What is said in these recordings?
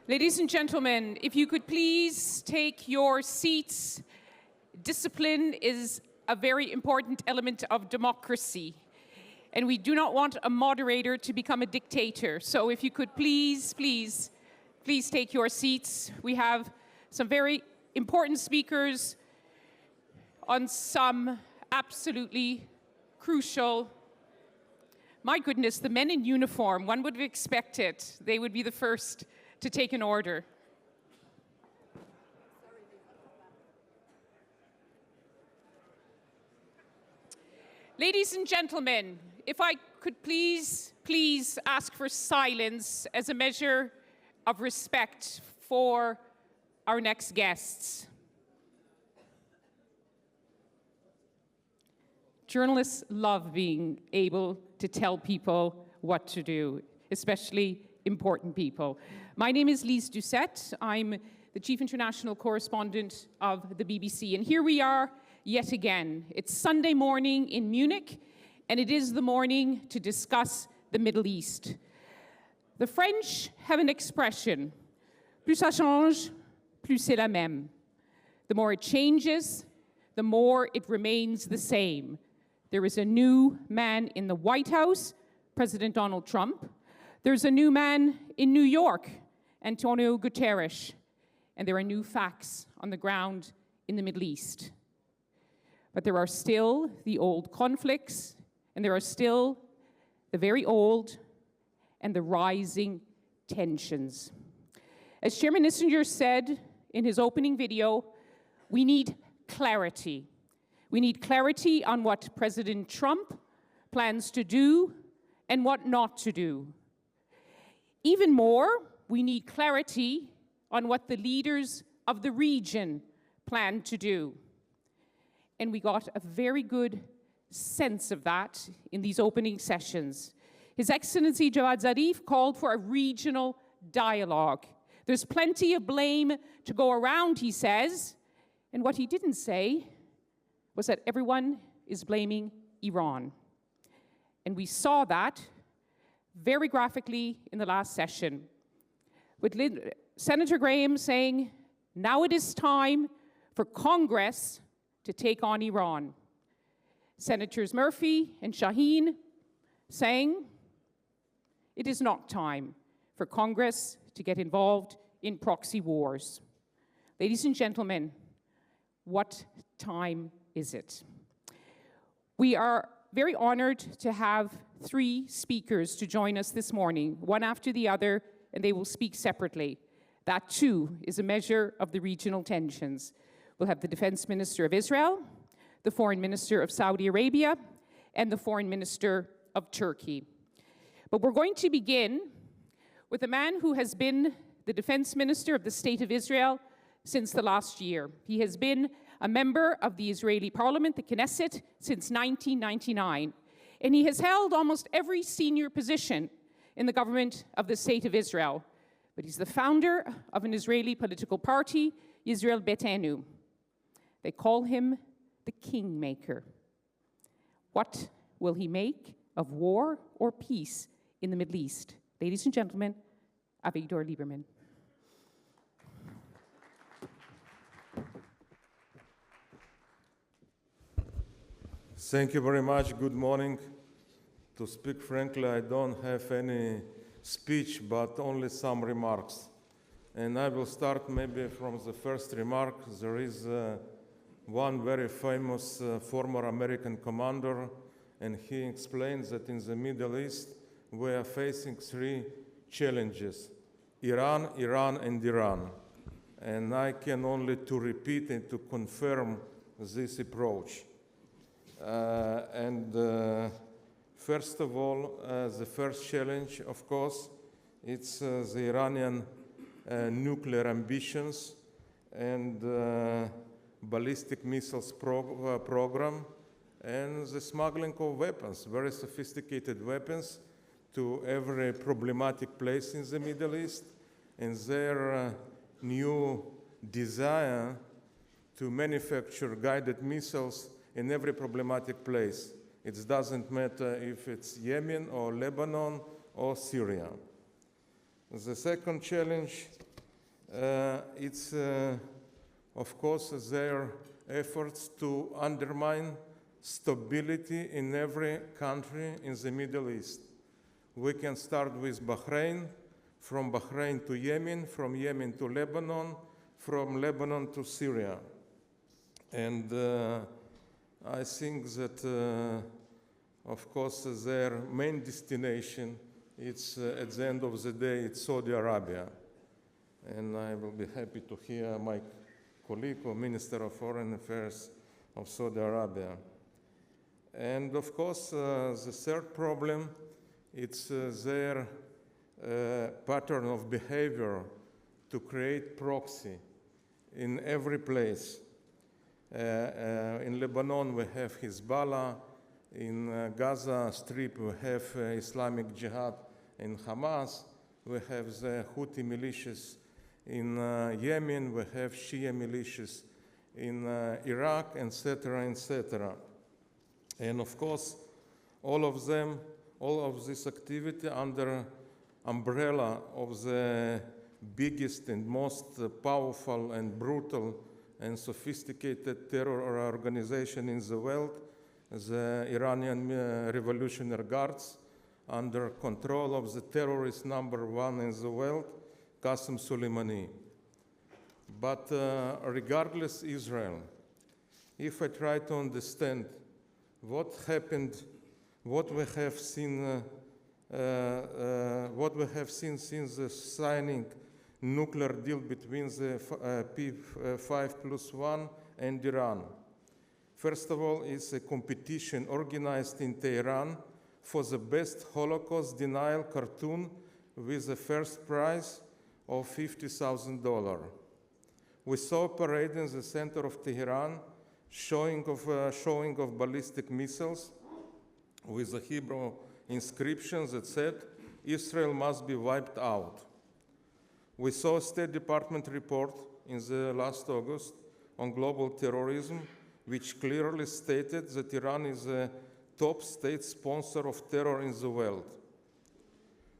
Ladies and gentlemen, if you could please take your seats. Discipline is a very important element of democracy, and we do not want a moderator to become a dictator. So if you could please take your seats. We have some very important speakers on some absolutely crucial. My goodness, the men in uniform, one would have expected they would be the first to take an order. Ladies and gentlemen, if I could please ask for silence as a measure of respect for our next guests. Journalists love being able to tell people what to do, especially important people. My name is Lise Doucette. I'm the Chief International Correspondent of the BBC, and here we are yet again. It's Sunday morning in Munich, and it is the morning to discuss the Middle East. The French have an expression, plus ça change, plus c'est la même. The more it changes, the more it remains the same. There is a new man in the White House, President Donald Trump. There's a new man in New York, Antonio Guterres. And there are new facts on the ground in the Middle East. But there are still the old conflicts, and there are still the very old and the rising tensions. As Chairman Issenger said in his opening video, we need clarity. We need clarity on what President Trump plans to do and what not to do. Even more, we need clarity on what the leaders of the region plan to do. And we got a very good sense of that in these opening sessions. His Excellency Javad Zarif called for a regional dialogue. There's plenty of blame to go around, he says. And what he didn't say was that everyone is blaming Iran. And we saw that very graphically in the last session, with Senator Graham saying, now it is time for Congress to take on Iran. Senators Murphy and Shaheen saying, it is not time for Congress to get involved in proxy wars. Ladies and gentlemen, what time is it? We are very honored to have three speakers to join us this morning, one after the other, and they will speak separately. That, too, is a measure of the regional tensions. We'll have the Defense Minister of Israel, the Foreign Minister of Saudi Arabia, and the Foreign Minister of Turkey. But we're going to begin with a man who has been the Defense Minister of the State of Israel since the last year. He has been a member of the Israeli Parliament, the Knesset, since 1999. And he has held almost every senior position in the government of the State of Israel. But he's the founder of an Israeli political party, Yisrael Beitenu. They call him the Kingmaker. What will he make of war or peace in the Middle East? Ladies and gentlemen, Avigdor Liberman. Thank you very much. Good morning. To speak frankly, I don't have any speech, but only some remarks. And I will start maybe from the first remark. There is one very famous former American commander, and he explains that in the Middle East, we are facing three challenges: Iran, Iran, and Iran. And I can only to repeat and to confirm this approach. First of all, the first challenge, of course, it's the Iranian nuclear ambitions and ballistic missiles program and the smuggling of weapons, very sophisticated weapons, to every problematic place in the Middle East, and their new desire to manufacture guided missiles in every problematic place. It doesn't matter if it's Yemen or Lebanon or Syria. The second challenge It's, of course, their efforts to undermine stability in every country in the Middle East. We can start with Bahrain, from Bahrain to Yemen, from Yemen to Lebanon, from Lebanon to Syria. And I think that, of course, their main destination, it's at the end of the day, it's Saudi Arabia. And I will be happy to hear my colleague or Minister of Foreign Affairs of Saudi Arabia. And of course, the third problem, it's their pattern of behavior to create proxy in every place. In Lebanon, we have Hezbollah. In Gaza Strip, we have Islamic Jihad and Hamas. We have the Houthi militias. In Yemen, we have Shia militias. In Iraq, etc., etc. And of course, all of them, all of this activity under umbrella of the biggest and most powerful and brutal and sophisticated terror organization in the world, the Iranian Revolutionary Guards, under control of the terrorist number one in the world, Qasem Soleimani. But regardless Israel, if I try to understand what happened, what we have seen since the signing nuclear deal between the P5+1 and Iran. First of all, it's a competition organized in Tehran for the best Holocaust denial cartoon with the first prize of $50,000. We saw a parade in the center of Tehran showing of ballistic missiles with the Hebrew inscriptions that said, Israel must be wiped out. We saw a State Department report in the last August on global terrorism, which clearly stated that Iran is a top state sponsor of terror in the world.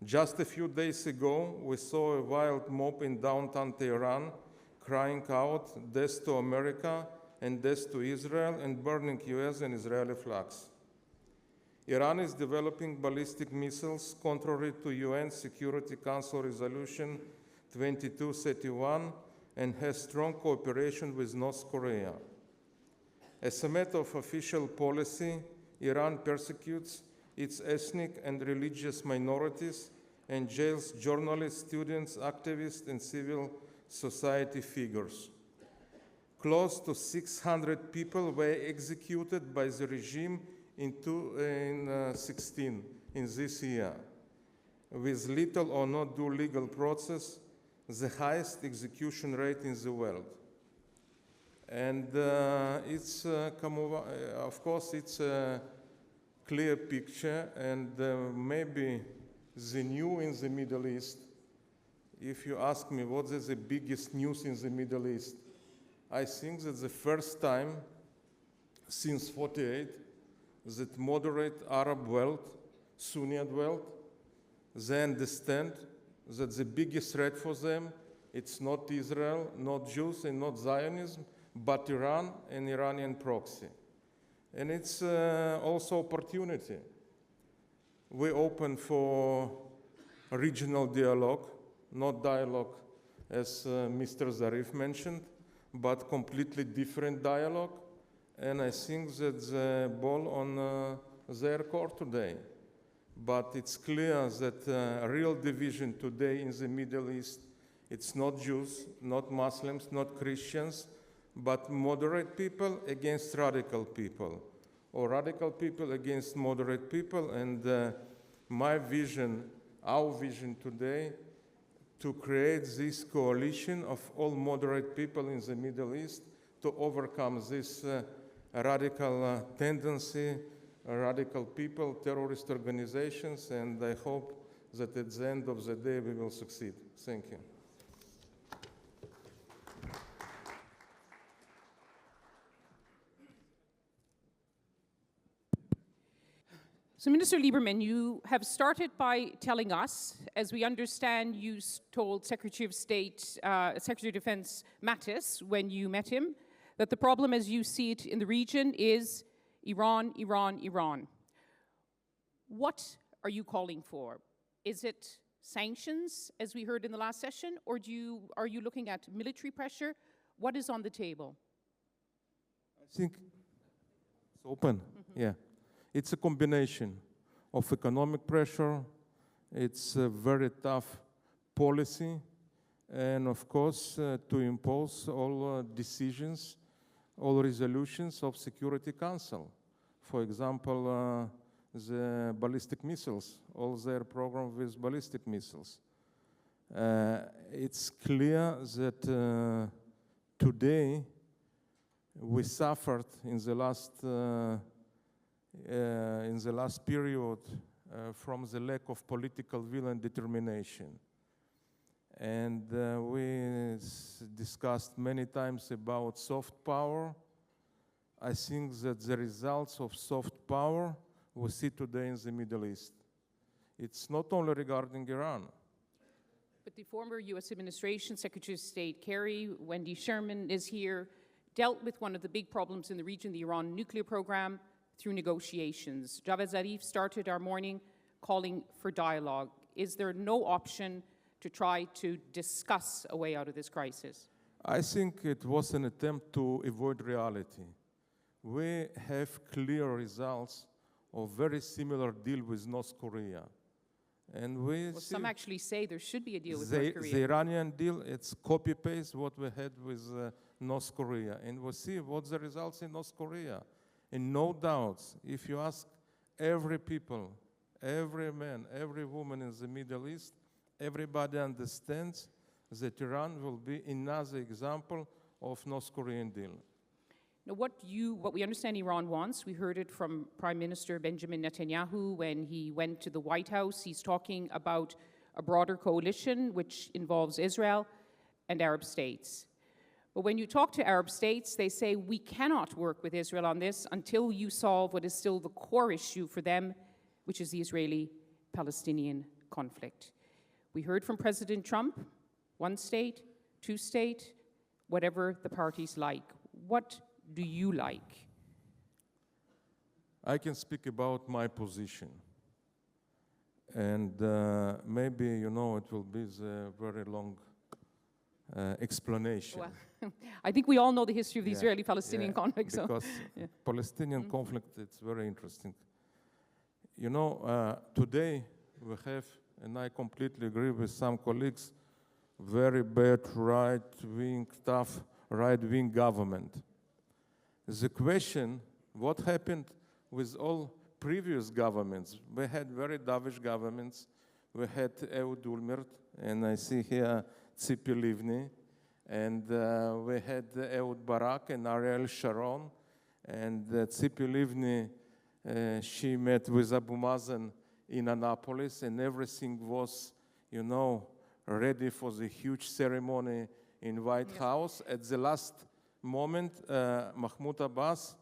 Just a few days ago, we saw a wild mob in downtown Tehran crying out, death to America and death to Israel, and burning US and Israeli flags. Iran is developing ballistic missiles contrary to UN Security Council Resolution 2231 and has strong cooperation with North Korea. As a matter of official policy, Iran persecutes its ethnic and religious minorities and jails journalists, students, activists, and civil society figures. Close to 600 people were executed by the regime in 2016, in this year, with little or no due legal process, the highest execution rate in the world. And of course, it's a clear picture, and maybe the new in the Middle East, if you ask me what is the biggest news in the Middle East, I think that the first time since 48 that moderate Arab world, Sunni world, they understand that the biggest threat for them, it's not Israel, not Jews, and not Zionism, but Iran and Iranian proxy. And it's also opportunity. We open for regional dialogue, not dialogue as Mr. Zarif mentioned, but completely different dialogue. And I think that the ball on their court today. But it's clear that real division today in the Middle East, it's not Jews, not Muslims, not Christians, but moderate people against radical people, or radical people against moderate people. And my vision, our vision today, to create this coalition of all moderate people in the Middle East to overcome this radical tendency, radical people, terrorist organizations, and I hope that at the end of the day we will succeed. Thank you. So So, Minister Liberman, you have started by telling us, as we understand, you told Secretary of State, Secretary of Defense Mattis, when you met him, that the problem as you see it in the region is Iran, Iran, Iran. What are you calling for? Is it sanctions, as we heard in the last session, or are you looking at military pressure? What is on the table? I think it's open, yeah. It's a combination of economic pressure, it's a very tough policy, and of course to impose all decisions, all resolutions of Security Council. For example, the ballistic missiles, all their program with ballistic missiles. It's clear that today we suffered in the last period from the lack of political will and determination. And we discussed many times about soft power. I think that the results of soft power we see today in the Middle East. It's not only regarding Iran. But the former U.S. administration, Secretary of State Kerry, Wendy Sherman is here, dealt with one of the big problems in the region, the Iran nuclear program, through negotiations. Javad Zarif started our morning calling for dialogue. Is there no option to try to discuss a way out of this crisis? I think it was an attempt to avoid reality. We have clear results of very similar deal with North Korea. And some actually say there should be a deal with North Korea. The Iranian deal, it's copy-paste what we had with North Korea. And we see what's the results in North Korea. And no doubts, if you ask every people, every man, every woman in the Middle East, everybody understands that Iran will be another example of North Korean deal. Now, what we understand Iran wants, we heard it from Prime Minister Benjamin Netanyahu when he went to the White House. He's talking about a broader coalition which involves Israel and Arab states. But when you talk to Arab states, they say, we cannot work with Israel on this until you solve what is still the core issue for them, which is the Israeli-Palestinian conflict. We heard from President Trump, one state, two state, whatever the parties like. What do you like? I can speak about my position. And maybe, you know, it will be a very long explanation. Well, I think we all know the history of the Israeli-Palestinian conflict. Because Palestinian conflict, it's very interesting. You know, today we have, and I completely agree with some colleagues, very bad right-wing, tough right-wing government. The question, what happened with all previous governments? We had very dovish governments. We had Ehud Olmert, and I see here Tzipi Livni, and we had Ehud Barak and Ariel Sharon, and Tzipi Livni, she met with Abu Mazen in Annapolis, and everything was, you know, ready for the huge ceremony in White House. At the last moment, Mahmoud Abbas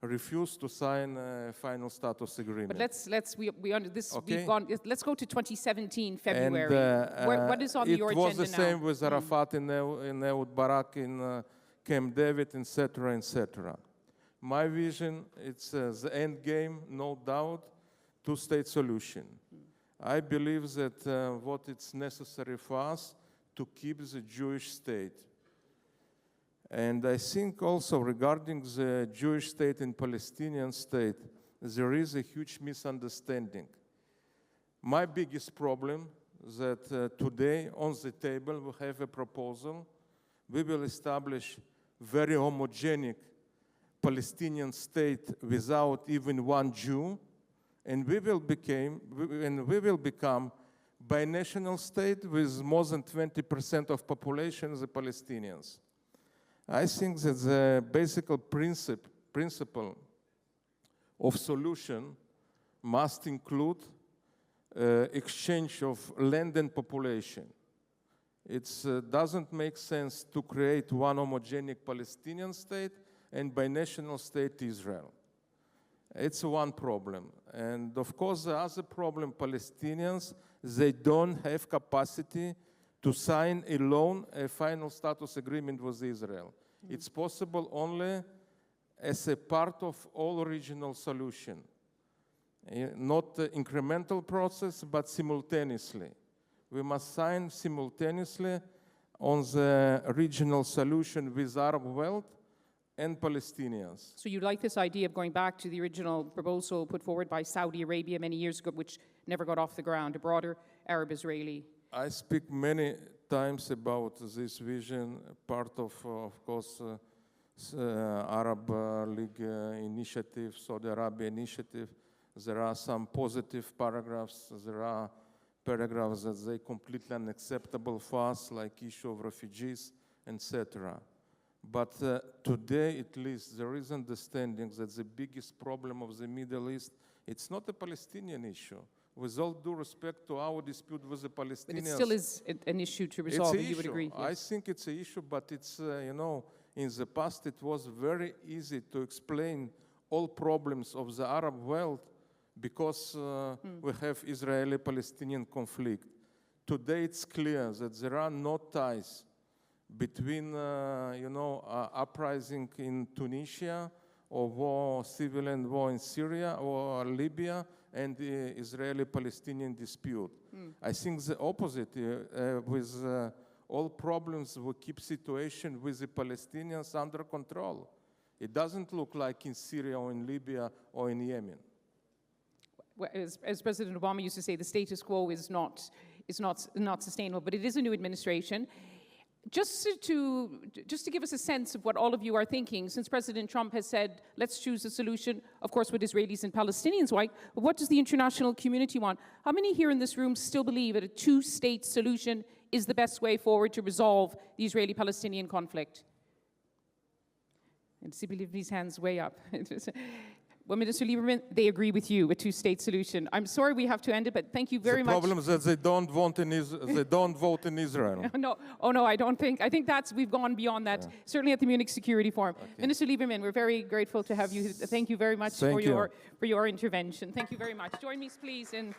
refused to sign a final status agreement. But let's Okay. let's go to 2017 February. And, what is on your agenda now? It was the same with Arafat and Ehud Barak in Camp David, etc., etc. My vision, it's the end game, no doubt, two-state solution. I believe that what is necessary for us to keep the Jewish state. And I think also regarding the Jewish state and Palestinian state, there is a huge misunderstanding. My biggest problem is that today on the table we have a proposal. We will establish very homogenic Palestinian state without even one Jew, and we will become binational state with more than 20% of population the Palestinians. I think that the basic principle of solution must include exchange of land and population. It doesn't make sense to create one homogenic Palestinian state and binational state Israel. It's one problem. And of course, the other problem, Palestinians, they don't have capacity to sign alone a final status agreement with Israel. It's possible only as a part of all regional solution. Not the incremental process, but simultaneously. We must sign simultaneously on the regional solution with Arab world and Palestinians. So you like this idea of going back to the original proposal put forward by Saudi Arabia many years ago, which never got off the ground, a broader Arab-Israeli? I speak many times about this vision, part of course, Arab League initiative, Saudi Arabia initiative. There are some positive paragraphs. There are paragraphs that they completely unacceptable for us, like issue of refugees, etc. But today, at least, there is understanding that the biggest problem of the Middle East, it's not a Palestinian issue. With all due respect to our dispute with the Palestinians. But it still is an issue to resolve, you would agree? I think it's an issue, but it's, you know, in the past it was very easy to explain all problems of the Arab world because we have Israeli-Palestinian conflict. Today it's clear that there are no ties between, you know, uprising in Tunisia or war, civilian war in Syria or Libya and the Israeli-Palestinian dispute. I think the opposite, with all problems, we keep situation with the Palestinians under control. It doesn't look like in Syria or in Libya or in Yemen. Well, as President Obama used to say, the status quo is not sustainable, but it is a new administration. Just to give us a sense of what all of you are thinking, since President Trump has said, let's choose a solution, of course, what Israelis and Palestinians want, but what does the international community want? How many here in this room still believe that a two-state solution is the best way forward to resolve the Israeli-Palestinian conflict? And see these hands way up. Well, Minister Liberman, they agree with you, a two-state solution. I'm sorry we have to end it, but thank you very much. The problem is that they don't vote in Israel. No, oh no, I don't think. I think we've gone beyond that. Yeah. Certainly at the Munich Security Forum. Okay. Minister Liberman, we're very grateful to have you. Thank you very much for your intervention. Thank you very much. Join me, please, in